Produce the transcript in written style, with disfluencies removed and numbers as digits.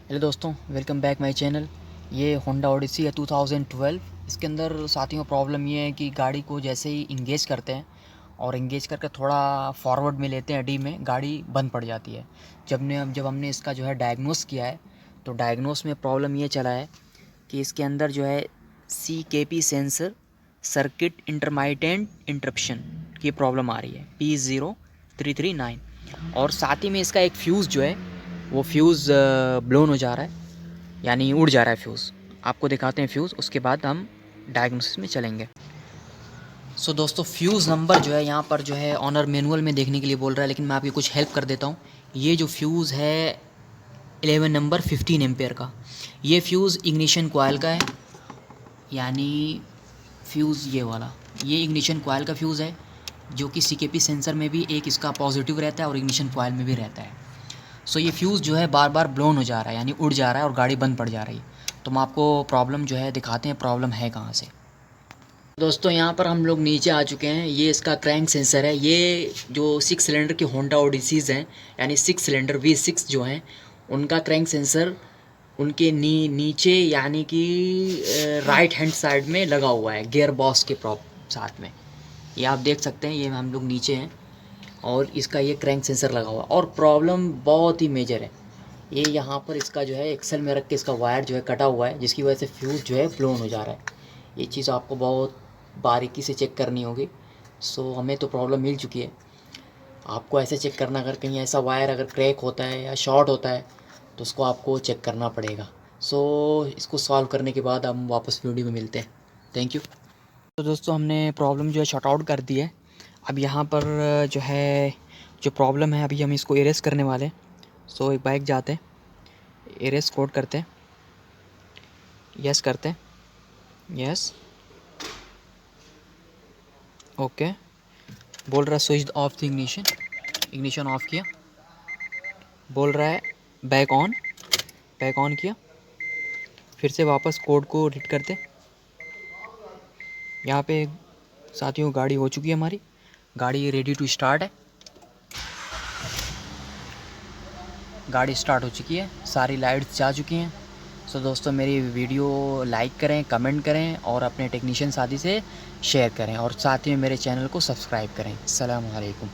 Hello दोस्तों, welcome back my channel. ये Honda Odissi है 2012। इसके अंदर साथियों प्रॉब्लम ये है कि गाड़ी को जैसे ही इंगेज करते हैं और इंगेज करके थोड़ा फॉरवर्ड में लेते हैं डी में, गाड़ी बंद पड़ जाती है। जब हमने इसका जो है डायग्नोस किया है तो डायग्नोस में प्रॉब्लम ये चला है कि इसके अंदर जो है CKP सेंसर सर्किट इंटरमाइटेंट इंटरप्शन की प्रॉब्लम आ रही है P0339। और साथ ही में इसका एक फ्यूज़ जो है वो फ्यूज़ ब्लोन हो जा रहा है, यानी उड़ जा रहा है फ्यूज़। आपको दिखाते हैं फ्यूज़, उसके बाद हम डायग्नोसिस में चलेंगे। सो दोस्तों, फ्यूज़ नंबर जो है यहाँ पर जो है ऑनर मैनुअल में देखने के लिए बोल रहा है, लेकिन मैं आपकी कुछ हेल्प कर देता हूँ। ये जो फ्यूज़ है 11 नंबर 15 एम्पेयर का, ये फ्यूज़ इग्निशन कॉइल का है, यानी फ्यूज़ ये वाला, ये इग्निशन कॉइल का फ्यूज़ है, जो कि CKP सेंसर में भी एक इसका पॉजिटिव रहता है और इग्निशन कॉइल में भी रहता है। सो ये फ्यूज़ जो है बार बार ब्लोन हो जा रहा है, यानी उड़ जा रहा है और गाड़ी बंद पड़ जा रही है। तो हम आपको प्रॉब्लम जो है दिखाते हैं, प्रॉब्लम है कहाँ से। दोस्तों, यहाँ पर हम लोग नीचे आ चुके हैं। ये इसका क्रैंक सेंसर है। ये जो 6 सिलेंडर की होंडा ओडिसीज़ हैं, यानी 6 सिलेंडर V6 जो हैं, उनका क्रैंक सेंसर उनके नीचे, यानी कि राइट हैंड साइड में लगा हुआ है, गियर बॉक्स के साथ में। ये आप देख सकते हैं, ये हम लोग नीचे हैं और इसका ये क्रैंक सेंसर लगा हुआ है और प्रॉब्लम बहुत ही मेजर है। ये यहाँ पर इसका जो है एक्सल में रख के इसका वायर जो है कटा हुआ है, जिसकी वजह से फ्यूज़ जो है ब्लोन हो जा रहा है। ये चीज़ आपको बहुत बारीकी से चेक करनी होगी। सो हमें तो प्रॉब्लम मिल चुकी है, आपको ऐसे चेक करना, अगर कहीं ऐसा वायर अगर क्रैक होता है या शॉर्ट होता है तो उसको आपको चेक करना पड़ेगा। सो इसको सॉल्व करने के बाद हम वापस वीडियो में मिलते हैं। Thank you. तो दोस्तों, हमने प्रॉब्लम जो है शॉर्ट आउट कर दी है। अब यहाँ पर जो है जो प्रॉब्लम है, अभी हम इसको इरेज करने वाले हैं। सो एक बाइक जाते हैं, इरेज कोड करते हैं, यस करते हैं, यस, ओके। बोल रहा है switch off the ignition, ignition of किया। बोल रहा है बैक ऑन, बैक ऑन किया। फिर से वापस कोड को रीड करते। यहाँ पे साथियों गाड़ी हो चुकी है हमारी, गाड़ी रेडी टू स्टार्ट है, गाड़ी स्टार्ट हो चुकी है, सारी लाइट्स जा चुकी हैं। सो दोस्तों, मेरी वीडियो लाइक करें, कमेंट करें और अपने टेक्नीशियन साथी से शेयर करें और साथ ही में मेरे चैनल को सब्सक्राइब करें। अस्सलाम वालेकुम।